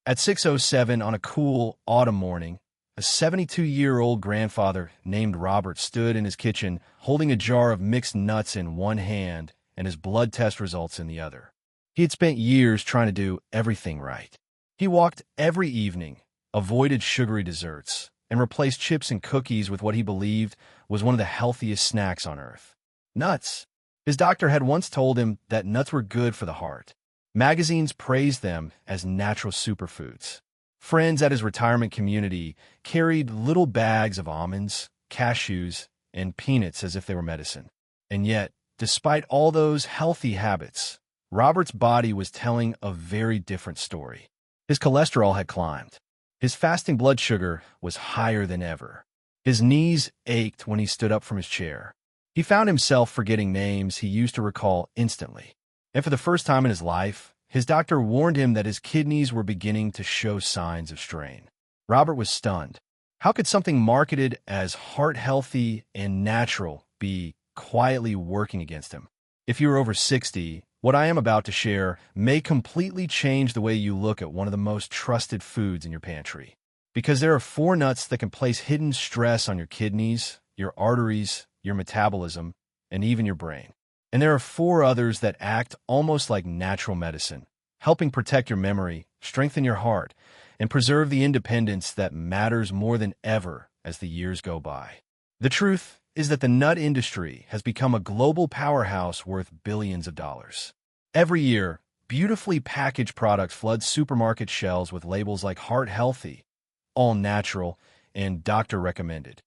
At 6:07 on a cool autumn morning, a 72-year-old grandfather named Robert stood in his kitchen holding a jar of mixed nuts in one hand and his blood test results in the other. He had spent years trying to do everything right. He walked every evening, avoided sugary desserts, and replaced chips and cookies with what he believed was one of the healthiest snacks on earth: nuts. His doctor had once told him that nuts were good for the heart. Magazines praised them as natural superfoods. Friends at his retirement community carried little bags of almonds, cashews, and peanuts as if they were medicine. And yet, despite all those healthy habits, Robert's body was telling a very different story. His cholesterol had climbed. His fasting blood sugar was higher than ever. His knees ached when he stood up from his chair. He found himself forgetting names he used to recall instantly. And for the first time in his life, his doctor warned him that his kidneys were beginning to show signs of strain. Robert was stunned. How could something marketed as heart-healthy and natural be quietly working against him? If you are over 60, what I am about to share may completely change the way you look at one of the most trusted foods in your pantry. Because there are 4 nuts that can place hidden stress on your kidneys, your arteries, your metabolism, and even your brain. And there are 4 others that act almost like natural medicine, helping protect your memory, strengthen your heart, and preserve the independence that matters more than ever as the years go by. The truth is that the nut industry has become a global powerhouse worth billions of dollars. Every year, beautifully packaged products flood supermarket shelves with labels like heart healthy, all natural, and doctor recommended.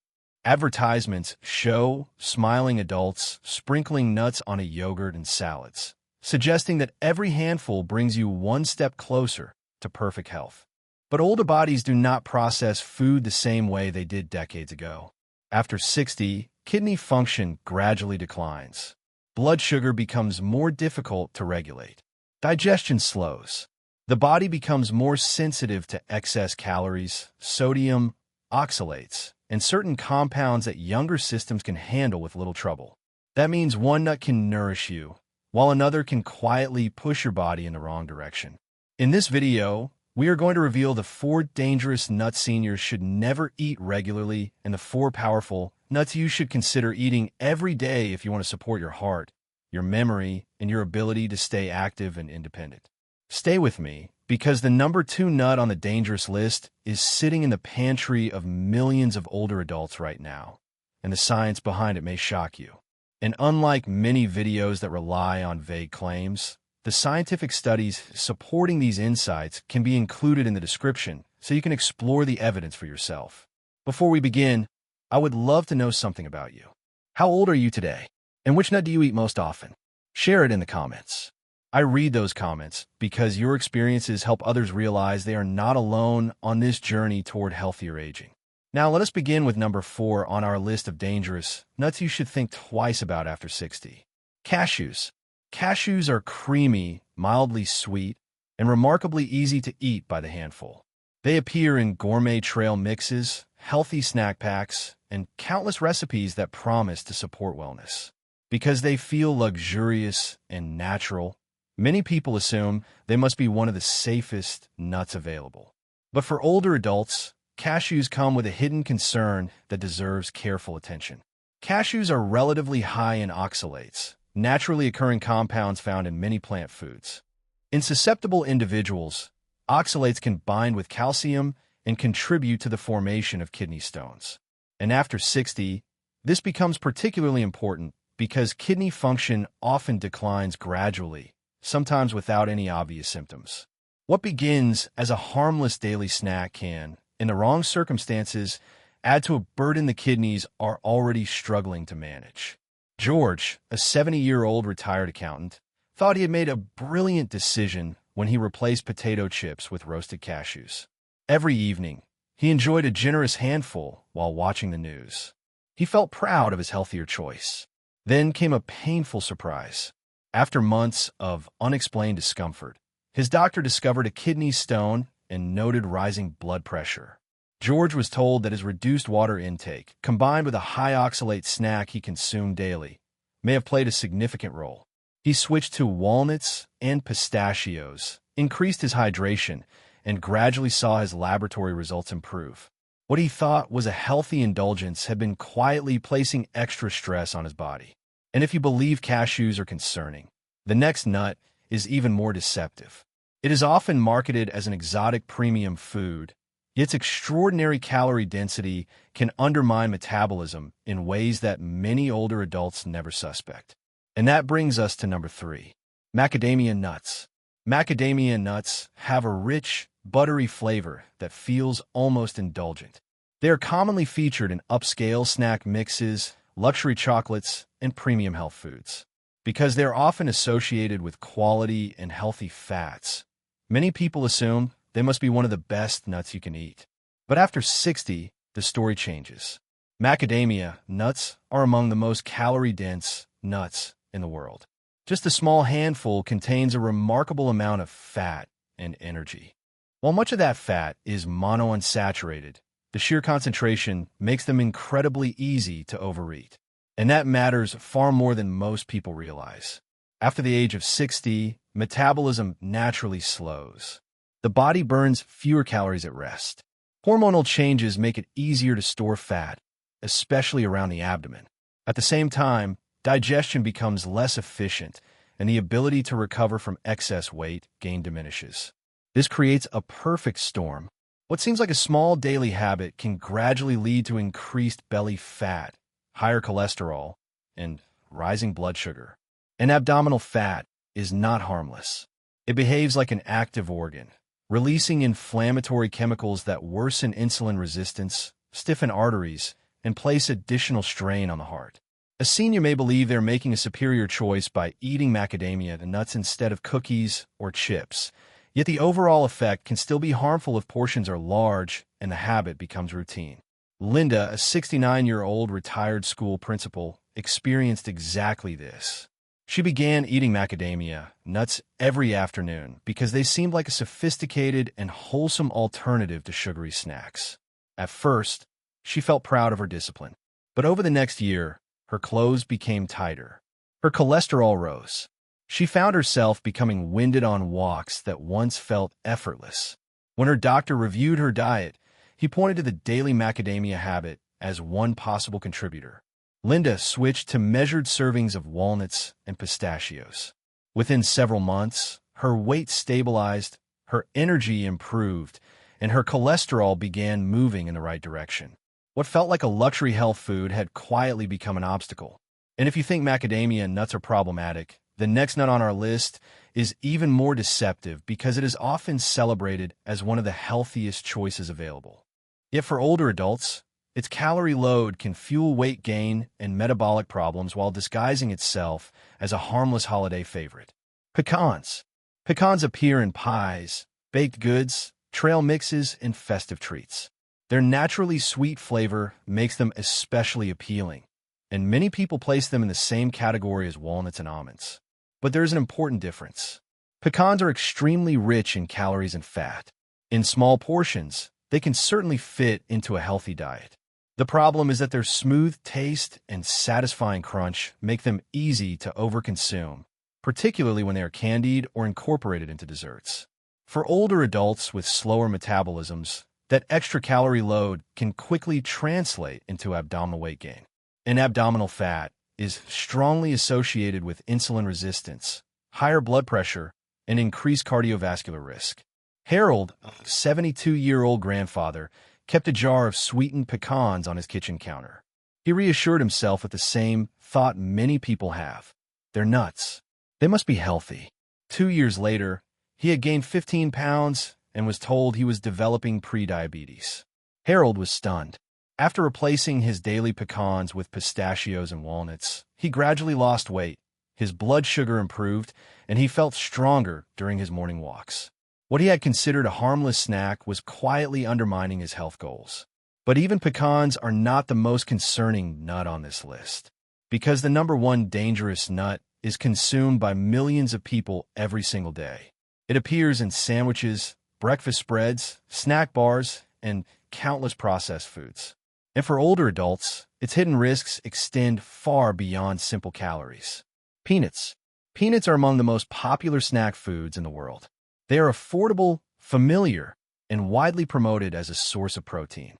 Advertisements show smiling adults sprinkling nuts on a yogurt and salads, suggesting that every handful brings you one step closer to perfect health. But older bodies do not process food the same way they did decades ago. After 60, kidney function gradually declines. Blood sugar becomes more difficult to regulate. Digestion slows. The body becomes more sensitive to excess calories, sodium, oxalates, and certain compounds that younger systems can handle with little trouble. That means one nut can nourish you, while another can quietly push your body in the wrong direction. In this video, we are going to reveal the 4 dangerous nuts seniors should never eat regularly and the 4 powerful nuts you should consider eating every day if you want to support your heart, your memory, and your ability to stay active and independent. Stay with me, because the number 2 nut on the dangerous list is sitting in the pantry of millions of older adults right now, and the science behind it may shock you. And unlike many videos that rely on vague claims, the scientific studies supporting these insights can be included in the description so you can explore the evidence for yourself. Before we begin, I would love to know something about you. How old are you today? And which nut do you eat most often? Share it in the comments. I read those comments because your experiences help others realize they are not alone on this journey toward healthier aging. Now, let us begin with number 4 on our list of dangerous nuts you should think twice about after 60. Cashews. Cashews are creamy, mildly sweet, and remarkably easy to eat by the handful. They appear in gourmet trail mixes, healthy snack packs, and countless recipes that promise to support wellness. Because they feel luxurious and natural, many people assume they must be one of the safest nuts available. But for older adults, cashews come with a hidden concern that deserves careful attention. Cashews are relatively high in oxalates, naturally occurring compounds found in many plant foods. In susceptible individuals, oxalates can bind with calcium and contribute to the formation of kidney stones. And after 60, this becomes particularly important because kidney function often declines gradually, sometimes without any obvious symptoms. What begins as a harmless daily snack can, in the wrong circumstances, add to a burden the kidneys are already struggling to manage. George, a 70-year-old retired accountant, thought he had made a brilliant decision when he replaced potato chips with roasted cashews. Every evening, he enjoyed a generous handful while watching the news. He felt proud of his healthier choice. Then came a painful surprise. After months of unexplained discomfort, his doctor discovered a kidney stone and noted rising blood pressure. George was told that his reduced water intake, combined with a high oxalate snack he consumed daily, may have played a significant role. He switched to walnuts and pistachios, increased his hydration, and gradually saw his laboratory results improve. What he thought was a healthy indulgence had been quietly placing extra stress on his body. And if you believe cashews are concerning, the next nut is even more deceptive. It is often marketed as an exotic premium food, yet its extraordinary calorie density can undermine metabolism in ways that many older adults never suspect. And that brings us to number 3, macadamia nuts. Macadamia nuts have a rich, buttery flavor that feels almost indulgent. They are commonly featured in upscale snack mixes, luxury chocolates, and premium health foods. Because they are often associated with quality and healthy fats, many people assume they must be one of the best nuts you can eat. But after 60, the story changes. Macadamia nuts are among the most calorie-dense nuts in the world. Just a small handful contains a remarkable amount of fat and energy. While much of that fat is monounsaturated, the sheer concentration makes them incredibly easy to overeat. And that matters far more than most people realize. After the age of 60, metabolism naturally slows. The body burns fewer calories at rest. Hormonal changes make it easier to store fat, especially around the abdomen. At the same time, digestion becomes less efficient, and the ability to recover from excess weight gain diminishes. This creates a perfect storm. What seems like a small daily habit can gradually lead to increased belly fat, higher cholesterol, and rising blood sugar. And abdominal fat is not harmless. It behaves like an active organ, releasing inflammatory chemicals that worsen insulin resistance, stiffen arteries, and place additional strain on the heart. A senior may believe they're making a superior choice by eating macadamia nuts instead of cookies or chips, yet the overall effect can still be harmful if portions are large and the habit becomes routine. Linda, a 69-year-old retired school principal, experienced exactly this. She began eating macadamia nuts every afternoon because they seemed like a sophisticated and wholesome alternative to sugary snacks. At first, she felt proud of her discipline. But over the next year, her clothes became tighter. Her cholesterol rose. She found herself becoming winded on walks that once felt effortless. When her doctor reviewed her diet, he pointed to the daily macadamia habit as one possible contributor. Linda switched to measured servings of walnuts and pistachios. Within several months, her weight stabilized, her energy improved, and her cholesterol began moving in the right direction. What felt like a luxury health food had quietly become an obstacle. And if you think macadamia nuts are problematic, the next nut on our list is even more deceptive because it is often celebrated as one of the healthiest choices available. Yet for older adults, its calorie load can fuel weight gain and metabolic problems while disguising itself as a harmless holiday favorite. Pecans. Pecans appear in pies, baked goods, trail mixes, and festive treats. Their naturally sweet flavor makes them especially appealing, and many people place them in the same category as walnuts and almonds. But there is an important difference. Pecans are extremely rich in calories and fat. In small portions, they can certainly fit into a healthy diet. The problem is that their smooth taste and satisfying crunch make them easy to overconsume, particularly when they are candied or incorporated into desserts. For older adults with slower metabolisms, that extra calorie load can quickly translate into abdominal weight gain. And abdominal fat is strongly associated with insulin resistance, higher blood pressure, and increased cardiovascular risk. Harold, a 72-year-old grandfather, kept a jar of sweetened pecans on his kitchen counter. He reassured himself with the same thought many people have. They're nuts. They must be healthy. 2 years later, he had gained 15 pounds and was told he was developing prediabetes. Harold was stunned. After replacing his daily pecans with pistachios and walnuts, he gradually lost weight, his blood sugar improved, and he felt stronger during his morning walks. What he had considered a harmless snack was quietly undermining his health goals. But even pecans are not the most concerning nut on this list, because the number one dangerous nut is consumed by millions of people every single day. It appears in sandwiches, breakfast spreads, snack bars, and countless processed foods. And for older adults, its hidden risks extend far beyond simple calories. Peanuts. Peanuts are among the most popular snack foods in the world. They are affordable, familiar, and widely promoted as a source of protein.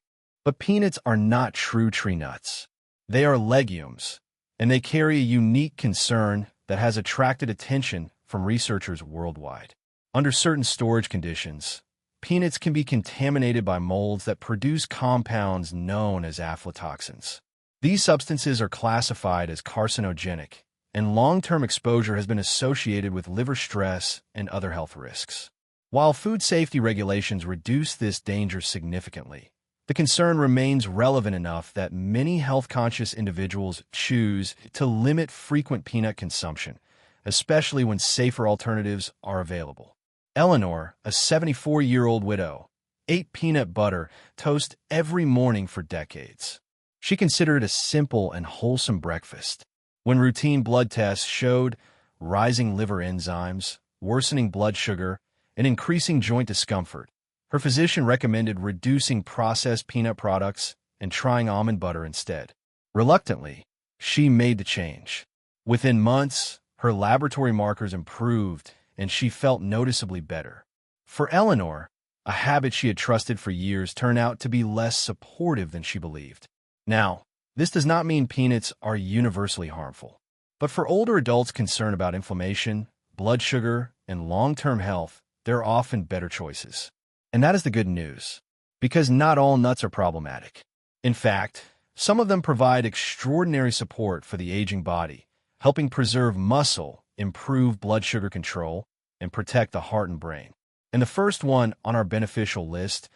But peanuts are not true tree nuts. They are legumes, and they carry a unique concern that has attracted attention from researchers worldwide. Under certain storage conditions, peanuts can be contaminated by molds that produce compounds known as aflatoxins. These substances are classified as carcinogenic, and long-term exposure has been associated with liver stress and other health risks. While food safety regulations reduce this danger significantly, the concern remains relevant enough that many health-conscious individuals choose to limit frequent peanut consumption, especially when safer alternatives are available. Eleanor, a 74-year-old widow, ate peanut butter toast every morning for decades. She considered it a simple and wholesome breakfast. When routine blood tests showed rising liver enzymes, worsening blood sugar, and increasing joint discomfort, her physician recommended reducing processed peanut products and trying almond butter instead. Reluctantly, she made the change. Within months, her laboratory markers improved, and she felt noticeably better. For Eleanor, a habit she had trusted for years turned out to be less supportive than she believed. Now, this does not mean peanuts are universally harmful. But for older adults concerned about inflammation, blood sugar, and long-term health, there are often better choices. And that is the good news, because not all nuts are problematic. In fact, some of them provide extraordinary support for the aging body, helping preserve muscle, improve blood sugar control, and protect the heart and brain. And the first one on our beneficial list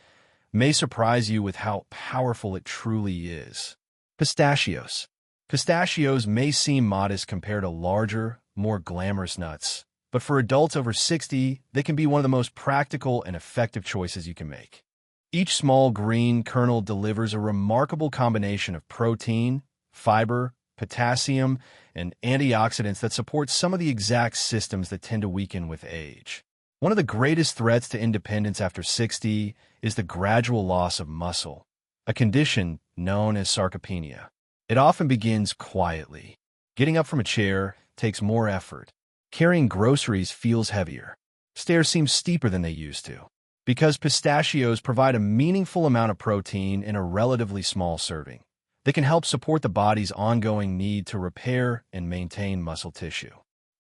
may surprise you with how powerful it truly is. Pistachios. Pistachios may seem modest compared to larger, more glamorous nuts, but for adults over 60, they can be one of the most practical and effective choices you can make. Each small green kernel delivers a remarkable combination of protein, fiber, potassium, and antioxidants that support some of the exact systems that tend to weaken with age. One of the greatest threats to independence after 60 is the gradual loss of muscle, a condition known as sarcopenia. It often begins quietly. Getting up from a chair takes more effort. Carrying groceries feels heavier. Stairs seem steeper than they used to. Because pistachios provide a meaningful amount of protein in a relatively small serving, they can help support the body's ongoing need to repair and maintain muscle tissue.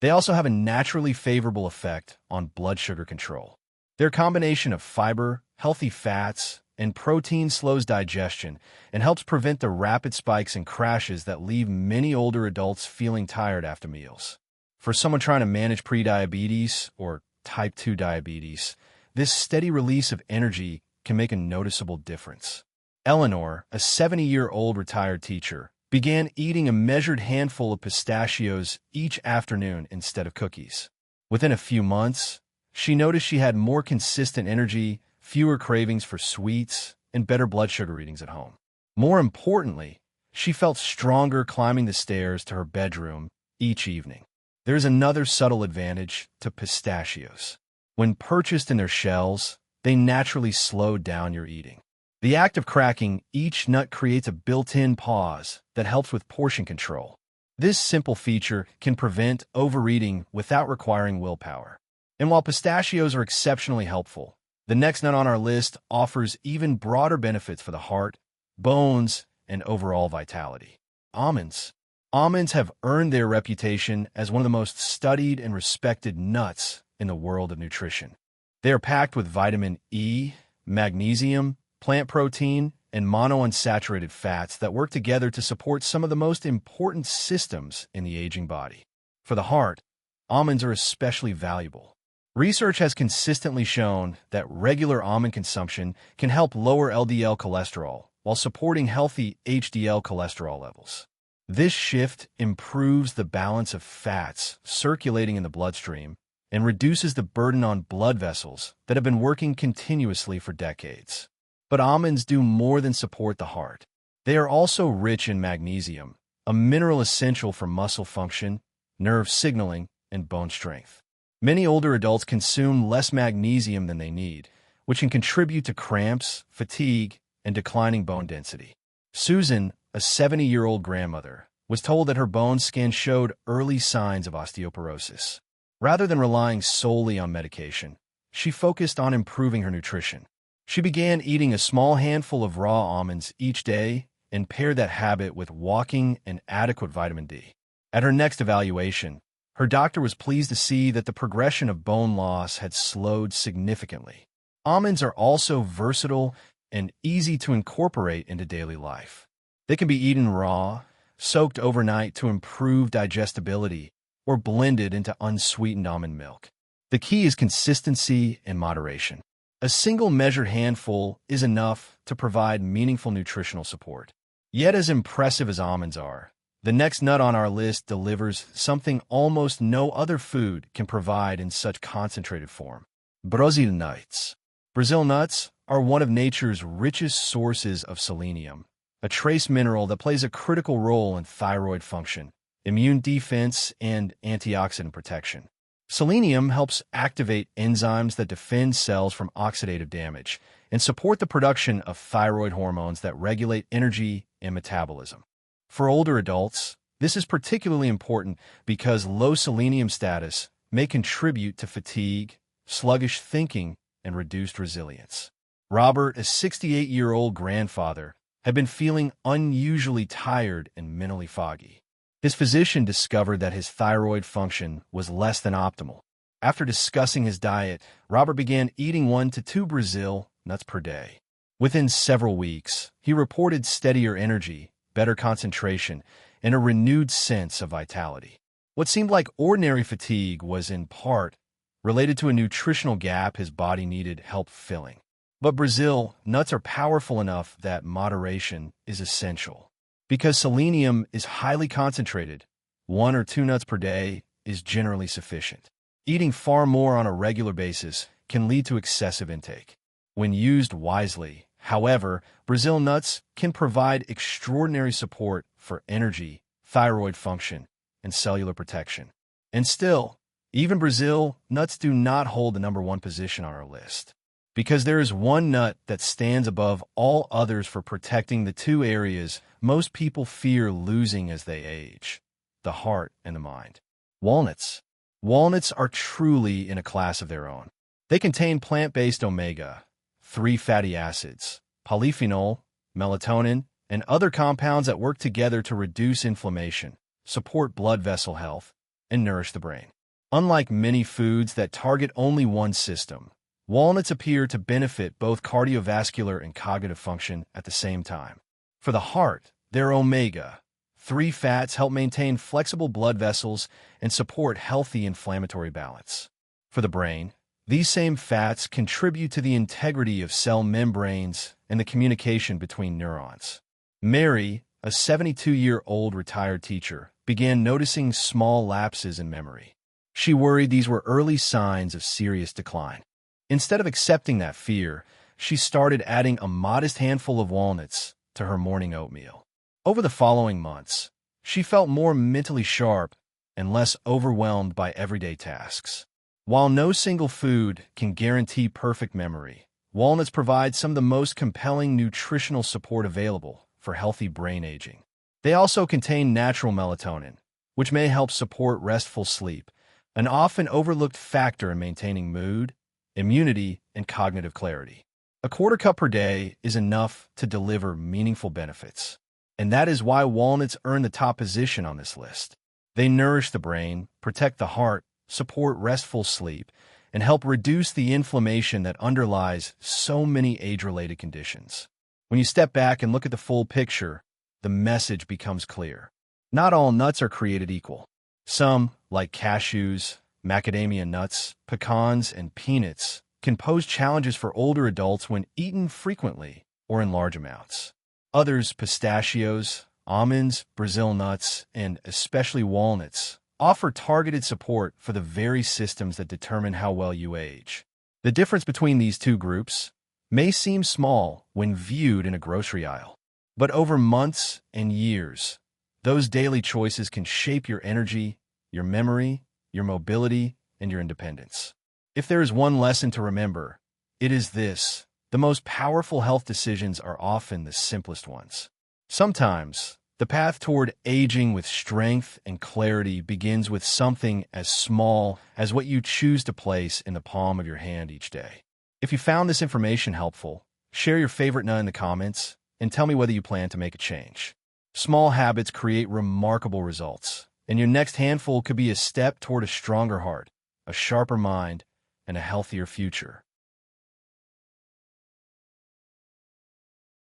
They also have a naturally favorable effect on blood sugar control. Their combination of fiber, healthy fats, and protein slows digestion and helps prevent the rapid spikes and crashes that leave many older adults feeling tired after meals. For someone trying to manage prediabetes or type 2 diabetes, this steady release of energy can make a noticeable difference. Eleanor, a 70-year-old retired teacher, began eating a measured handful of pistachios each afternoon instead of cookies. Within a few months, she noticed she had more consistent energy, fewer cravings for sweets, and better blood sugar readings at home. More importantly, she felt stronger climbing the stairs to her bedroom each evening. There is another subtle advantage to pistachios. When purchased in their shells, they naturally slow down your eating. The act of cracking each nut creates a built-in pause that helps with portion control. This simple feature can prevent overeating without requiring willpower. And while pistachios are exceptionally helpful, the next nut on our list offers even broader benefits for the heart, bones, and overall vitality. Almonds. Almonds have earned their reputation as one of the most studied and respected nuts in the world of nutrition. They are packed with vitamin E, magnesium, plant protein, and monounsaturated fats that work together to support some of the most important systems in the aging body. For the heart, almonds are especially valuable. Research has consistently shown that regular almond consumption can help lower LDL cholesterol while supporting healthy HDL cholesterol levels. This shift improves the balance of fats circulating in the bloodstream and reduces the burden on blood vessels that have been working continuously for decades. But almonds do more than support the heart. They are also rich in magnesium, a mineral essential for muscle function, nerve signaling, and bone strength. Many older adults consume less magnesium than they need, which can contribute to cramps, fatigue, and declining bone density. Susan, a 70-year-old grandmother, was told that her bone scan showed early signs of osteoporosis. Rather than relying solely on medication, she focused on improving her nutrition. She began eating a small handful of raw almonds each day and paired that habit with walking and adequate vitamin D. At her next evaluation, her doctor was pleased to see that the progression of bone loss had slowed significantly. Almonds are also versatile and easy to incorporate into daily life. They can be eaten raw, soaked overnight to improve digestibility, or blended into unsweetened almond milk. The key is consistency and moderation. A single measured handful is enough to provide meaningful nutritional support. Yet as impressive as almonds are, the next nut on our list delivers something almost no other food can provide in such concentrated form. Brazil nuts. Brazil nuts are one of nature's richest sources of selenium, a trace mineral that plays a critical role in thyroid function, immune defense, and antioxidant protection. Selenium helps activate enzymes that defend cells from oxidative damage and support the production of thyroid hormones that regulate energy and metabolism. For older adults, this is particularly important because low selenium status may contribute to fatigue, sluggish thinking, and reduced resilience. Robert, a 68-year-old grandfather, had been feeling unusually tired and mentally foggy. His physician discovered that his thyroid function was less than optimal. After discussing his diet, Robert began eating 1 to 2 Brazil nuts per day. Within several weeks, he reported steadier energy, better concentration, and a renewed sense of vitality. What seemed like ordinary fatigue was in part related to a nutritional gap his body needed help filling. But Brazil nuts are powerful enough that moderation is essential. Because selenium is highly concentrated, 1 or 2 nuts per day is generally sufficient. Eating far more on a regular basis can lead to excessive intake. When used wisely, however, Brazil nuts can provide extraordinary support for energy, thyroid function, and cellular protection. And still, even Brazil nuts do not hold the number 1 position on our list. Because there is one nut that stands above all others for protecting the 2 areas most people fear losing as they age: the heart and the mind. Walnuts. Walnuts are truly in a class of their own. They contain plant-based omega-3 fatty acids, polyphenol, melatonin, and other compounds that work together to reduce inflammation, support blood vessel health, and nourish the brain. Unlike many foods that target only one system, walnuts appear to benefit both cardiovascular and cognitive function at the same time. For the heart, their omega-3 fats help maintain flexible blood vessels and support healthy inflammatory balance. For the brain, these same fats contribute to the integrity of cell membranes and the communication between neurons. Mary, a 72-year-old retired teacher, began noticing small lapses in memory. She worried these were early signs of serious decline. Instead of accepting that fear, she started adding a modest handful of walnuts to her morning oatmeal. Over the following months, she felt more mentally sharp and less overwhelmed by everyday tasks. While no single food can guarantee perfect memory, walnuts provide some of the most compelling nutritional support available for healthy brain aging. They also contain natural melatonin, which may help support restful sleep, an often overlooked factor in maintaining mood, immunity, and cognitive clarity. A quarter cup per day is enough to deliver meaningful benefits, and that is why walnuts earn the top position on this list. They nourish the brain, protect the heart, support restful sleep, and help reduce the inflammation that underlies so many age-related conditions. When you step back and look at the full picture, the message becomes clear. Not all nuts are created equal. Some, like cashews, macadamia nuts, pecans, and peanuts, can pose challenges for older adults when eaten frequently or in large amounts. Others, pistachios, almonds, Brazil nuts, and especially walnuts, offer targeted support for the very systems that determine how well you age. The difference between these 2 groups may seem small when viewed in a grocery aisle, but over months and years, those daily choices can shape your energy, your memory, your mobility, and your independence. If there is one lesson to remember, it is this: the most powerful health decisions are often the simplest ones. Sometimes, the path toward aging with strength and clarity begins with something as small as what you choose to place in the palm of your hand each day. If you found this information helpful, share your favorite nut in the comments and tell me whether you plan to make a change. Small habits create remarkable results, and your next handful could be a step toward a stronger heart, a sharper mind, and a healthier future.